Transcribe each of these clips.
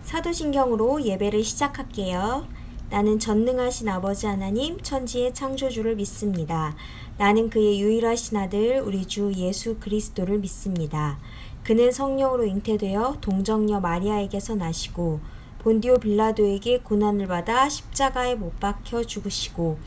사도신경으로 예배를 시작할게요. 나는 전능하신 아버지 하나님 천지의 창조주를 믿습니다. 나는 그의 유일하신 아들 우리 주 예수 그리스도를 믿습니다. 그는 성령으로 잉태되어 동정녀 마리아에게서 나시고 본디오 빌라도에게 고난을 받아 십자가에 못 박혀 죽으시고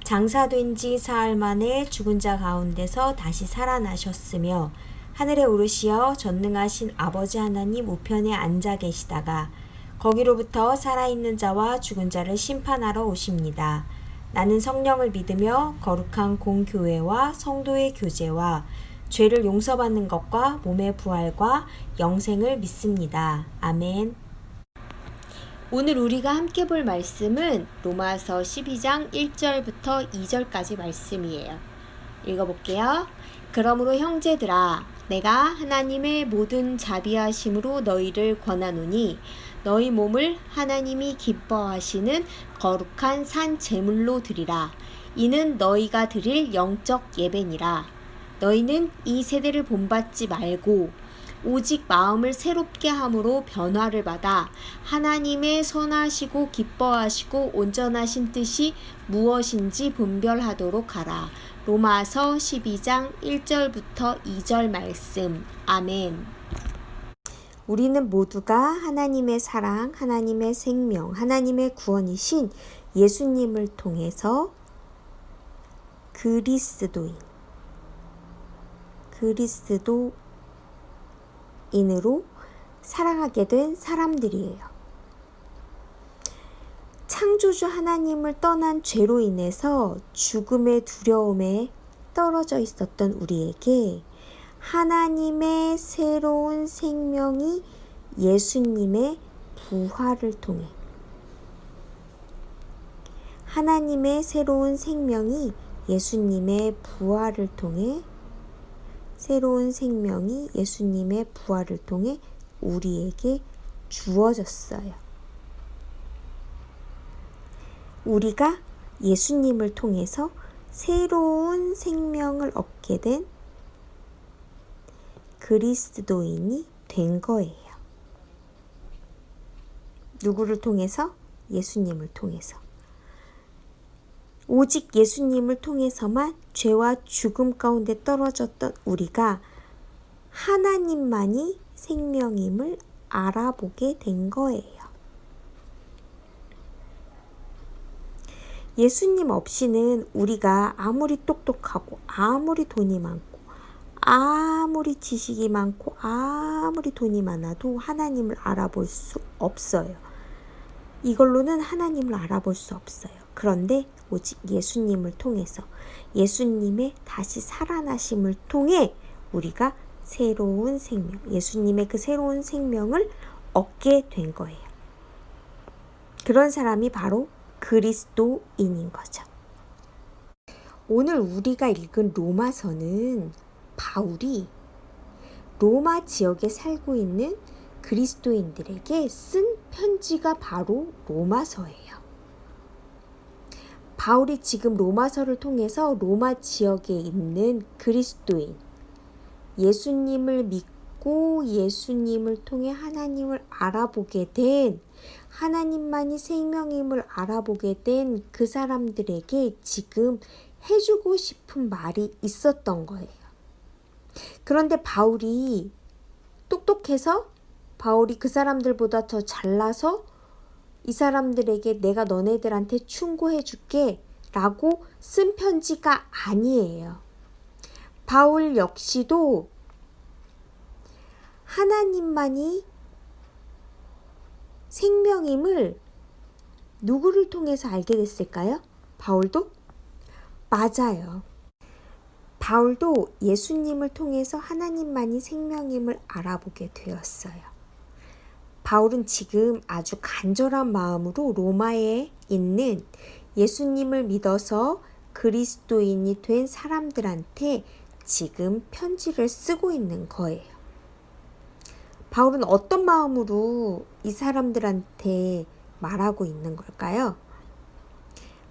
장사된 지 사흘 만에 죽은 자 가운데서 다시 살아나셨으며 하늘에 오르시어 전능하신 아버지 하나님 우편에 앉아 계시다가 거기로부터 살아있는 자와 죽은 자를 심판하러 오십니다. 나는 성령을 믿으며 거룩한 공교회와 성도의 교제와 죄를 용서받는 것과 몸의 부활과 영생을 믿습니다. 아멘. 오늘 우리가 함께 볼 말씀은 로마서 12장 1절부터 2절까지 말씀이에요. 읽어볼게요. 그러므로 형제들아 내가 하나님의 모든 자비하심으로 너희를 권하노니 너희 몸을 하나님이 기뻐하시는 거룩한 산 제물로 드리라. 이는 너희가 드릴 영적 예배니라. 너희는 이 세대를 본받지 말고 오직 마음을 새롭게 함으로 변화를 받아 하나님의 선하시고 기뻐하시고 온전하신 뜻이 무엇인지 분별하도록 하라. 로마서 12장 1절부터 2절 말씀. 아멘. 우리는 모두가 하나님의 사랑, 하나님의 생명, 하나님의 구원이신 예수님을 통해서 그리스도인으로 살아가게 된 사람들이에요. 창조주 하나님을 떠난 죄로 인해서 죽음의 두려움에 떨어져 있었던 우리에게 하나님의 새로운 생명이 예수님의 부활을 통해 우리에게 주어졌어요. 우리가 예수님을 통해서 새로운 생명을 얻게 된 그리스도인이 된 거예요. 누구를 통해서? 예수님을 통해서. 오직 예수님을 통해서만 죄와 죽음 가운데 떨어졌던 우리가 하나님만이 생명임을 알아보게 된 거예요. 예수님 없이는 우리가 아무리 똑똑하고 아무리 돈이 많고 아무리 지식이 많고 아무리 돈이 많아도 하나님을 알아볼 수 없어요. 이걸로는 하나님을 알아볼 수 없어요. 그런데 오직 예수님을 통해서 예수님의 다시 살아나심을 통해 우리가 새로운 생명, 예수님의 그 새로운 생명을 얻게 된 거예요. 그런 사람이 바로 그리스도인인 거죠. 오늘 우리가 읽은 로마서는 바울이 로마 지역에 살고 있는 그리스도인들에게 쓴 편지가 바로 로마서예요. 바울이 지금 로마서를 통해서 로마 지역에 있는 그리스도인, 예수님을 믿고 예수님을 통해 하나님을 알아보게 된, 하나님만이 생명임을 알아보게 된 그 사람들에게 지금 해주고 싶은 말이 있었던 거예요. 그런데 바울이 똑똑해서, 바울이 그 사람들보다 더 잘나서 이 사람들에게 내가 너네들한테 충고해 줄게 라고 쓴 편지가 아니에요. 바울 역시도 하나님만이 생명임을 누구를 통해서 알게 됐을까요? 바울도? 맞아요. 바울도 예수님을 통해서 하나님만이 생명임을 알아보게 되었어요. 바울은 지금 아주 간절한 마음으로 로마에 있는 예수님을 믿어서 그리스도인이 된 사람들한테 지금 편지를 쓰고 있는 거예요. 바울은 어떤 마음으로 이 사람들한테 말하고 있는 걸까요?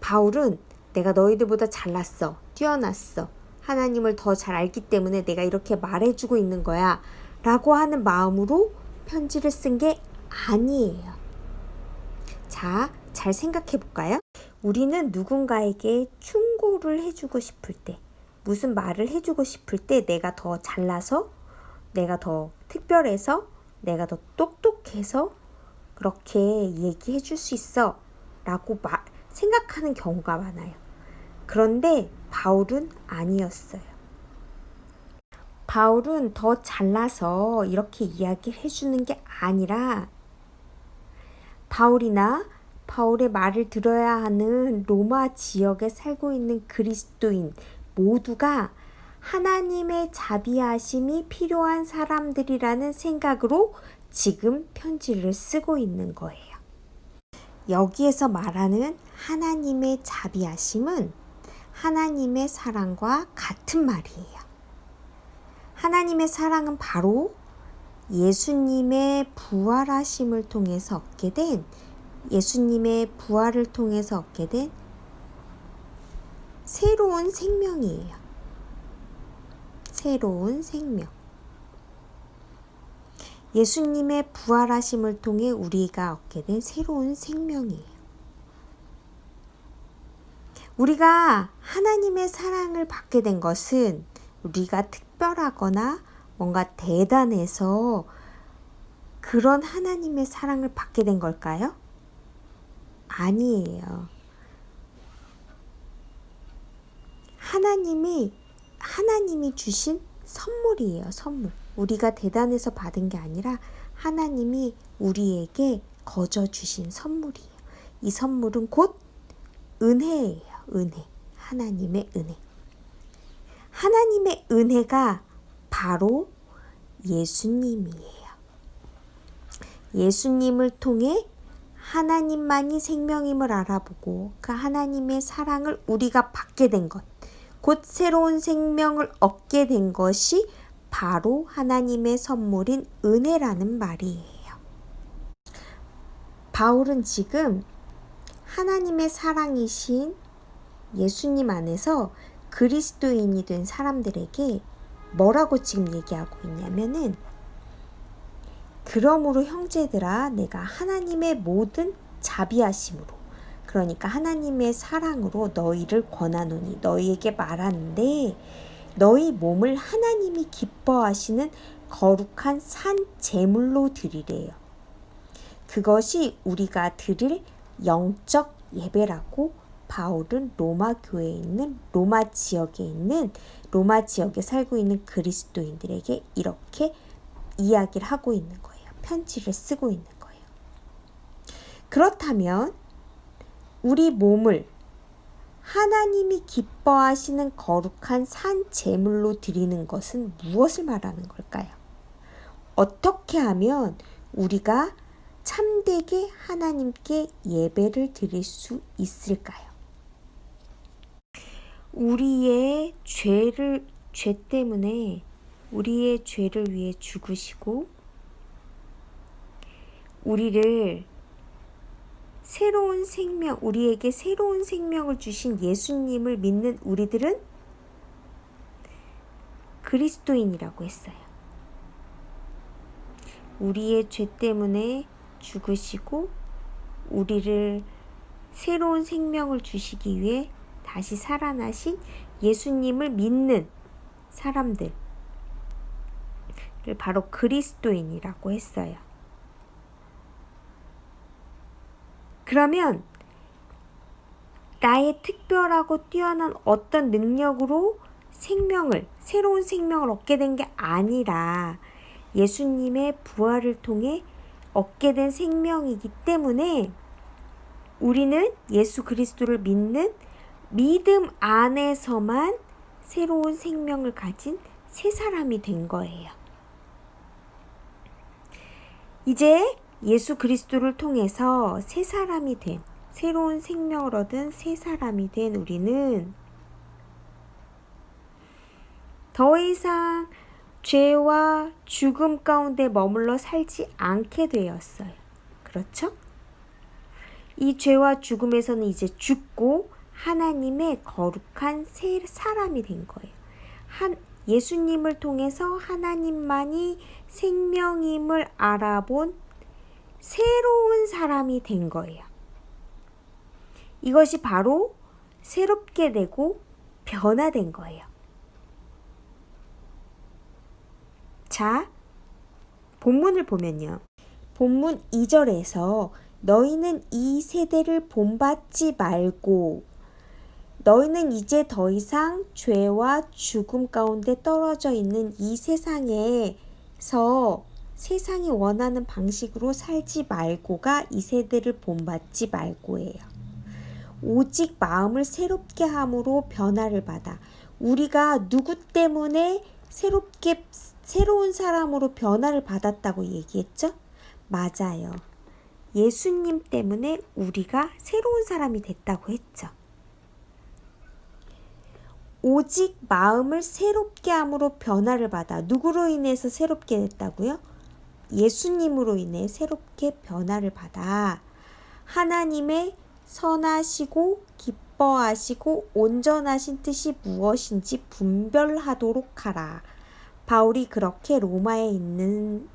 바울은 내가 너희들보다 잘났어, 뛰어났어, 하나님을 더 잘 알기 때문에 내가 이렇게 말해주고 있는 거야 라고 하는 마음으로 편지를 쓴 게 아니에요. 자, 잘 생각해 볼까요? 우리는 누군가에게 충고를 해주고 싶을 때, 무슨 말을 해주고 싶을 때 내가 더 잘나서, 내가 더 특별해서, 내가 더 똑똑해서 그렇게 얘기해 줄 수 있어 라고 생각하는 경우가 많아요. 그런데 바울은 아니었어요. 바울은 더 잘나서 이렇게 이야기를 해주는 게 아니라 바울이나 바울의 말을 들어야 하는 로마 지역에 살고 있는 그리스도인 모두가 하나님의 자비하심이 필요한 사람들이라는 생각으로 지금 편지를 쓰고 있는 거예요. 여기에서 말하는 하나님의 자비하심은 하나님의 사랑과 같은 말이에요. 하나님의 사랑은 바로 예수님의 부활하심을 통해서 얻게 된, 예수님의 부활을 통해서 얻게 된 새로운 생명이에요. 새로운 생명. 예수님의 부활하심을 통해 우리가 얻게 된 새로운 생명이에요. 우리가 하나님의 사랑을 받게 된 것은 우리가 특별하거나 뭔가 대단해서 그런 하나님의 사랑을 받게 된 걸까요? 아니에요. 하나님이 주신 선물이에요. 선물. 우리가 대단해서 받은 게 아니라 하나님이 우리에게 거저 주신 선물이에요. 이 선물은 곧 은혜예요. 은혜. 하나님의 은혜. 하나님의 은혜가 바로 예수님이에요. 예수님을 통해 하나님만이 생명임을 알아보고 그 하나님의 사랑을 우리가 받게 된 것, 곧 새로운 생명을 얻게 된 것이 바로 하나님의 선물인 은혜라는 말이에요. 바울은 지금 하나님의 사랑이신 예수님 안에서 그리스도인이 된 사람들에게 뭐라고 지금 얘기하고 있냐면은, 그러므로 형제들아 내가 하나님의 모든 자비하심으로, 그러니까 하나님의 사랑으로 너희를 권하노니, 너희에게 말하는데 너희 몸을 하나님이 기뻐하시는 거룩한 산 제물로 드리래요. 그것이 우리가 드릴 영적 예배라고 바울은 로마 지역에 살고 있는 그리스도인들에게 이렇게 이야기를 하고 있는 거예요. 편지를 쓰고 있는 거예요. 그렇다면 우리 몸을 하나님이 기뻐하시는 거룩한 산 제물로 드리는 것은 무엇을 말하는 걸까요? 어떻게 하면 우리가 참되게 하나님께 예배를 드릴 수 있을까요? 우리의 죄 때문에 우리의 죄를 위해 죽으시고 우리에게 새로운 생명을 주신 예수님을 믿는 우리들은 그리스도인이라고 했어요. 우리의 죄 때문에 죽으시고 우리를 새로운 생명을 주시기 위해 다시 살아나신 예수님을 믿는 사람들을 바로 그리스도인이라고 했어요. 그러면 나의 특별하고 뛰어난 어떤 능력으로 새로운 생명을 얻게 된 게 아니라 예수님의 부활을 통해 얻게 된 생명이기 때문에 우리는 예수 그리스도를 믿는 믿음 안에서만 새로운 생명을 가진 새 사람이 된 거예요. 이제 예수 그리스도를 통해서 새 사람이 된, 새로운 생명을 얻은 새 사람이 된 우리는 더 이상 죄와 죽음 가운데 머물러 살지 않게 되었어요. 그렇죠? 이 죄와 죽음에서는 이제 죽고 하나님의 거룩한 새 사람이 된 거예요. 예수님을 통해서 하나님만이 생명임을 알아본 새로운 사람이 된 거예요. 이것이 바로 새롭게 되고 변화된 거예요. 자, 본문을 보면요. 본문 2절에서 너희는 이 세대를 본받지 말고 너희는 이제 더 이상 죄와 죽음 가운데 떨어져 있는 이 세상에서 세상이 원하는 방식으로 살지 말고가 이 세대를 본받지 말고예요. 오직 마음을 새롭게 함으로 변화를 받아. 우리가 누구 때문에 새로운 사람으로 변화를 받았다고 얘기했죠? 맞아요. 예수님 때문에 우리가 새로운 사람이 됐다고 했죠. 오직 마음을 새롭게 함으로 변화를 받아. 누구로 인해서 새롭게 됐다고요? 예수님으로 인해 새롭게 변화를 받아. 하나님의 선하시고 기뻐하시고 온전하신 뜻이 무엇인지 분별하도록 하라. 바울이 그렇게 로마에 있는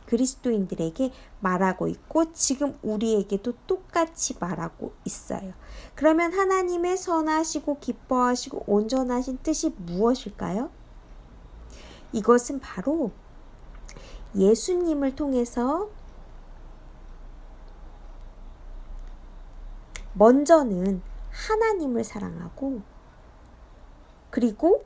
그리스도인들에게 말하고 있고 지금 우리에게도 똑같이 말하고 있어요. 그러면 하나님의 선하시고 기뻐하시고 온전하신 뜻이 무엇일까요? 이것은 바로 예수님을 통해서 먼저는 하나님을 사랑하고 그리고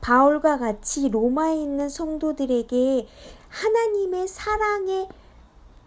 바울과 같이 로마에 있는 성도들에게 하나님의 사랑의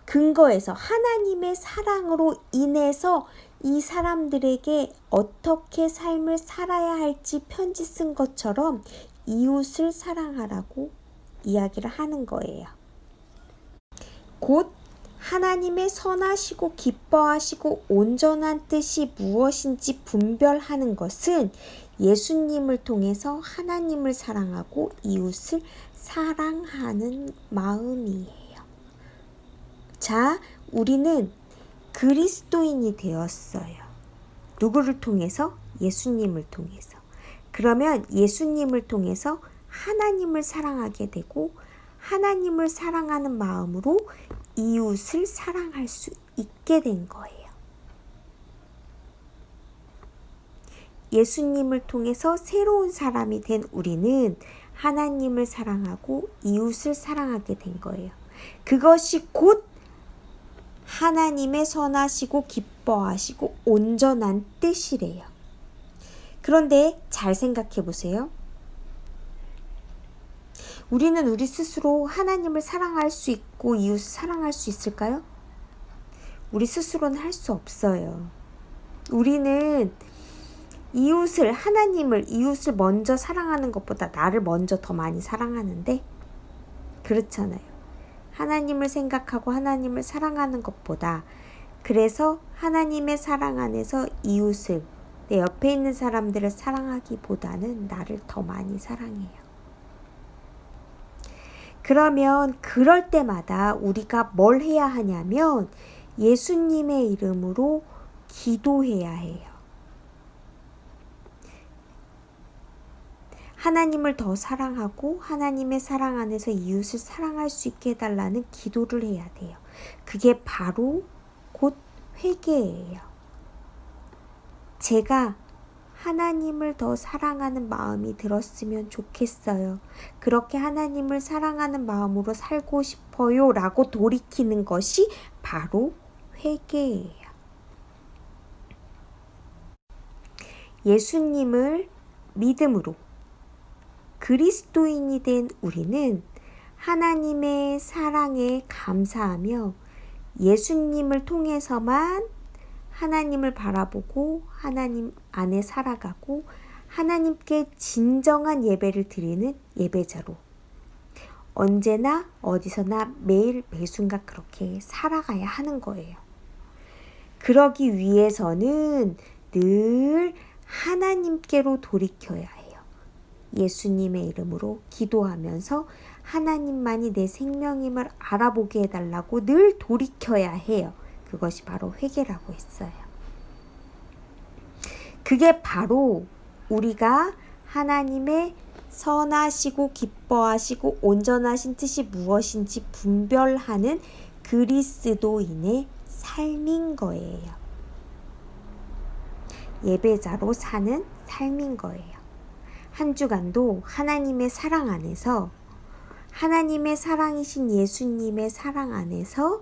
근거에서 하나님의 사랑으로 인해서 이 사람들에게 어떻게 삶을 살아야 할지 편지 쓴 것처럼 이웃을 사랑하라고 이야기를 하는 거예요. 곧 하나님의 선하시고 기뻐하시고 온전한 뜻이 무엇인지 분별하는 것은 예수님을 통해서 하나님을 사랑하고 이웃을 사랑하는 마음이에요. 자, 우리는 그리스도인이 되었어요. 누구를 통해서? 예수님을 통해서. 그러면 예수님을 통해서 하나님을 사랑하게 되고 하나님을 사랑하는 마음으로 이웃을 사랑할 수 있게 된 거예요. 예수님을 통해서 새로운 사람이 된 우리는 하나님을 사랑하고 이웃을 사랑하게 된 거예요. 그것이 곧 하나님의 선하시고 기뻐하시고 온전한 뜻이래요. 그런데 잘 생각해 보세요. 우리는 우리 스스로 하나님을 사랑할 수 있고 이웃을 사랑할 수 있을까요? 우리 스스로는 할 수 없어요. 우리는 이웃을 먼저 사랑하는 것보다 나를 먼저 더 많이 사랑하는데 그렇잖아요. 하나님을 생각하고 하나님을 사랑하는 것보다 그래서 하나님의 사랑 안에서 이웃을 내 옆에 있는 사람들을 사랑하기보다는 나를 더 많이 사랑해요. 그러면 그럴 때마다 우리가 뭘 해야 하냐면 예수님의 이름으로 기도해야 해요. 하나님을 더 사랑하고 하나님의 사랑 안에서 이웃을 사랑할 수 있게 해달라는 기도를 해야 돼요. 그게 바로 곧 회개예요. 제가 하나님을 더 사랑하는 마음이 들었으면 좋겠어요. 그렇게 하나님을 사랑하는 마음으로 살고 싶어요 라고 돌이키는 것이 바로 회개예요. 예수님을 믿음으로 그리스도인이 된 우리는 하나님의 사랑에 감사하며 예수님을 통해서만 하나님을 바라보고 하나님 안에 살아가고 하나님께 진정한 예배를 드리는 예배자로 언제나 어디서나 매일 매순간 그렇게 살아가야 하는 거예요. 그러기 위해서는 늘 하나님께로 돌이켜야 해요. 예수님의 이름으로 기도하면서 하나님만이 내 생명임을 알아보게 해달라고 늘 돌이켜야 해요. 그것이 바로 회개라고 했어요. 그게 바로 우리가 하나님의 선하시고 기뻐하시고 온전하신 뜻이 무엇인지 분별하는 그리스도인의 삶인 거예요. 예배자로 사는 삶인 거예요. 한 주간도 하나님의 사랑 안에서, 하나님의 사랑이신 예수님의 사랑 안에서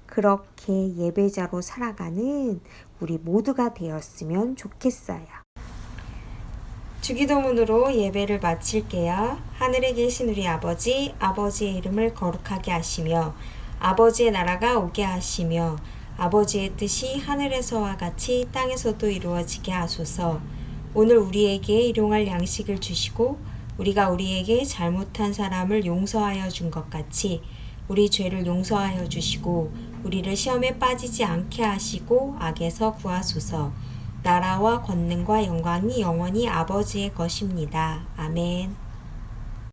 그렇게 예배자로 살아가는 우리 모두가 되었으면 좋겠어요. 주기도문으로 예배를 마칠게요. 하늘에 계신 우리 아버지, 아버지의 이름을 거룩하게 하시며 아버지의 나라가 오게 하시며 아버지의 뜻이 하늘에서와 같이 땅에서도 이루어지게 하소서. 오늘 우리에게 일용할 양식을 주시고 우리가 우리에게 잘못한 사람을 용서하여 준 것 같이 우리 죄를 용서하여 주시고 우리를 시험에 빠지지 않게 하시고 악에서 구하소서. 나라와 권능과 영광이 영원히 아버지의 것입니다. 아멘.